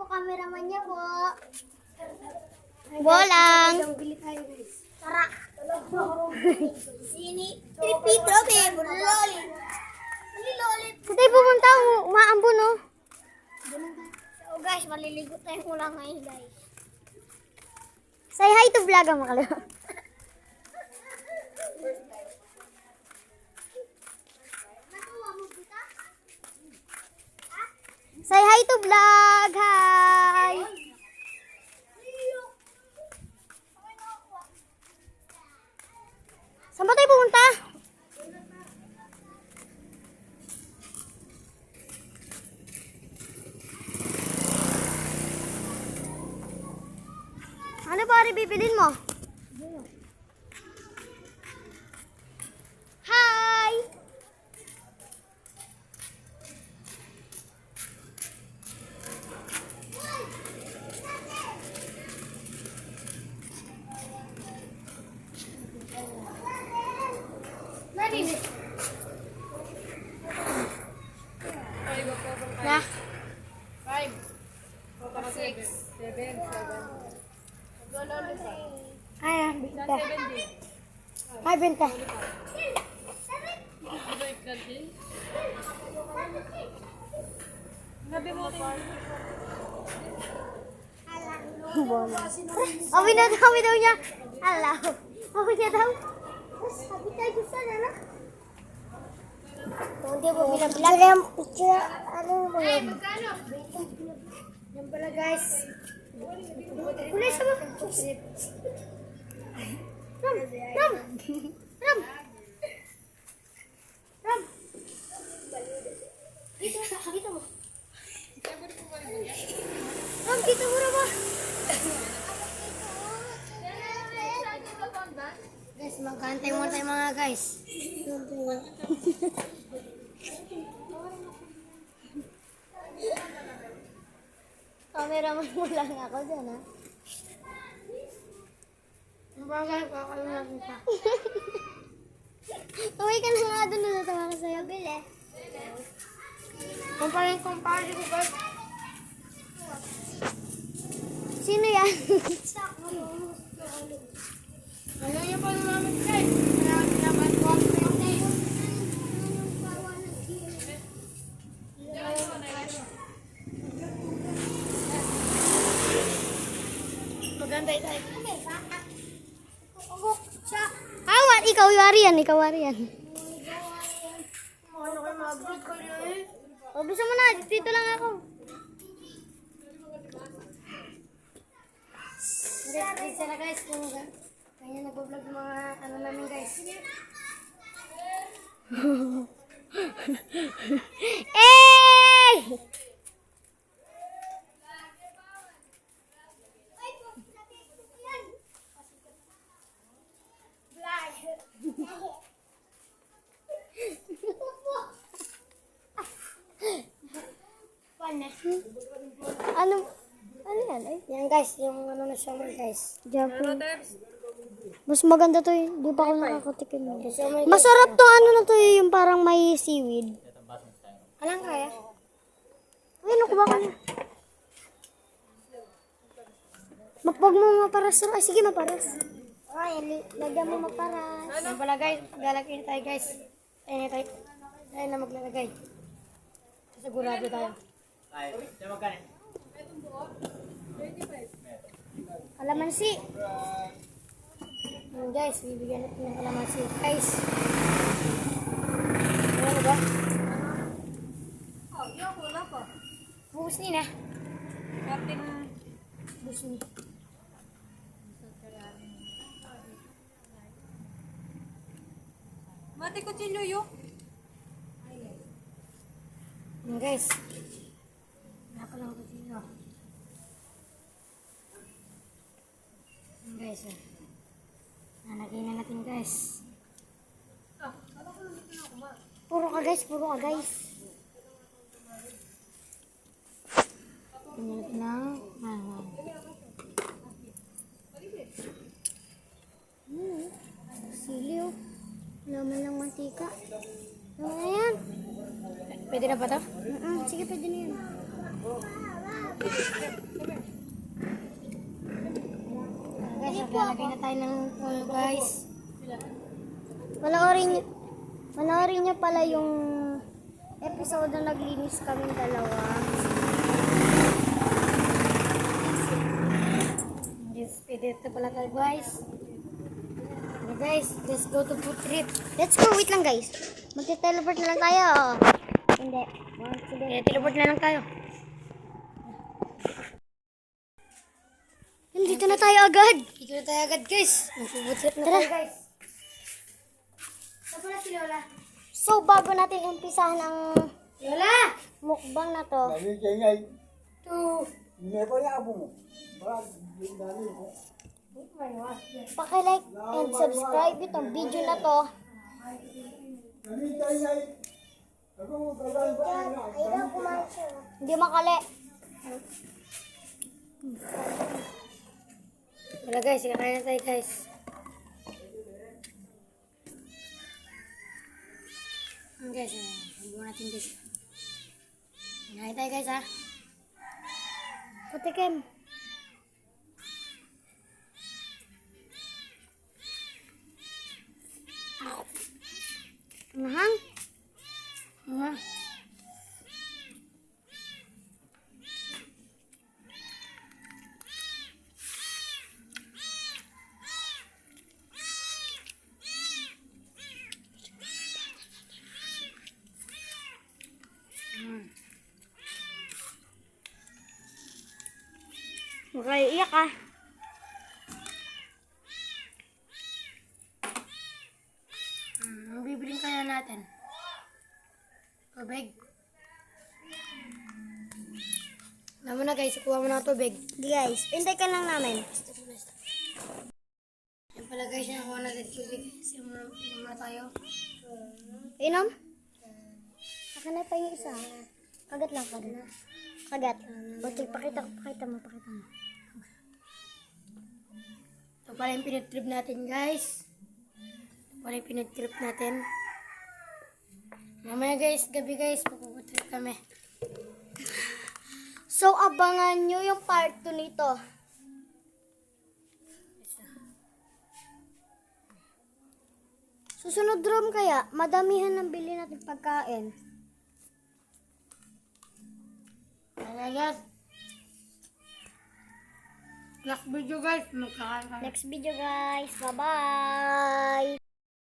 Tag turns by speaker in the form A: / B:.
A: po cameraman niya po. Bolang. Tara. Sini. Tripito, babe. Lolit. Lolit. Saan tayo pumunta? Umaambon, no? So guys, maliligo tayo mula ngayon, guys. Say hi to vlog ang makalawa. Say hi to vlog. Hi. Saan ba tayo pumunta? Ano pare bibilin mo? Hi! Na?
B: 5, 6, 7, 7.
A: Ay, benta. Ay, benta. Awi daw niya. Alaw. Awi niya daw. Sabi tayo sana na. Hindi po binabilang. Picture, ano mo yun? Yan pala guys. Kulay sa mga. Ram! Ram! Ram! Ram! Kita mo. Ram, kita mo ba? Guys, magkantay mo tayo mga guys. Cameraman mo lang ako dyan, ha?
B: Bagay, kakalimutan kita.
A: Uwi ka na nga doon, natawa ka sa'yo, Bill, eh.
B: Kumpare ko guys.
A: Sino yan?
B: Ayaw niya pa namin guys. Kaya dapat ko ang safety. Maganda tayo.
A: Awan, ikaw warian, ikaw warian.
B: Ano kayo mag-vlog kayo eh?
A: O, bisa mo na, dito lang ako. Dito na guys, kung kanya nag-vlog yung mga ano namin guys. Eh! Ano yan? Ay? Yan guys, yung ano na summer guys.
B: Ano Debs?
A: Mas maganda to eh. Di pa ako nakakatikim. Masarap to ano na to eh, yung parang may seaweed. Alang kaya? Ay, nakuha ka na. Huwag mo maparas. Ay, sige maparas. Ay, lagyan mo maparas. Yan pala guys, maglalagay na tayo guys. Tayo na maglalagay. Sigurado tayo. Kalamansi. Yan guys, bibigyan natin ng kalamansi. Guys. Ano ba?
B: Oh, yung wala pa.
A: Bukas nila.
B: Kapit
A: Bukas nila.
B: Mati ko chilyo yun.
A: Yan guys. Naka lang ko dito. Yan guys. Nalagay na natin guys. Puro ka guys, puro ka guys. Tingnan natin ng sili oh. Laman ng mantika. Ano na yan?
B: Pwede na ba ito?
A: Sige, pwede na yan. Guys, naglalagay na tayo ng guys. Panoorin niyo pala yung episode na naglinis kaming dalawa. Yes, dito pala tayo guys. Okay guys, let's go to food trip. Let's go, wait lang guys. Magte-teleport na lang tayo. Hindi. Teleport na lang tayo. Dito na tayo agad. Dito na tayo agad guys. Mag-food trip na tayo guys. Saan pala si Lola? So, bago natin umpisahan ang
B: Lola!
A: mukbang na to.
C: Dali kayo ngay.
B: Two.
C: Hindi ko yung abo mo. Baka dali ko.
A: Paki-like and subscribe itong video na to.
C: Dali kayo ngay. Ako gagawin ba?
A: Hindi makali.
B: Wala guys, kakain na tayo guys. Guys, buwan natin guys. Kakain tayo guys ha.
A: Patikim. Mahang? Okay, iyak ah.
B: Ang bibiling kaya natin. Tubig. Alam mo na guys, kuha mo na ang tubig.
A: Di guys, hintay ka lang namin.
B: Yan pala guys, nakuha natin tubig. Inom na tayo.
A: Inom? Akin na pa yung isa. Kagat lang, kagat. Kagat. Butchig, pakita mo.
B: Ito pala yung pinag-trip natin guys. Mamaya guys, gabi guys, puputrip kami.
A: So, abangan nyo yung part 2 nito. Susunod room kaya, madamihan ng bili natin pagkain.
B: Kaya guys, last video guys, magkakain kami.
A: Next video guys, bye-bye!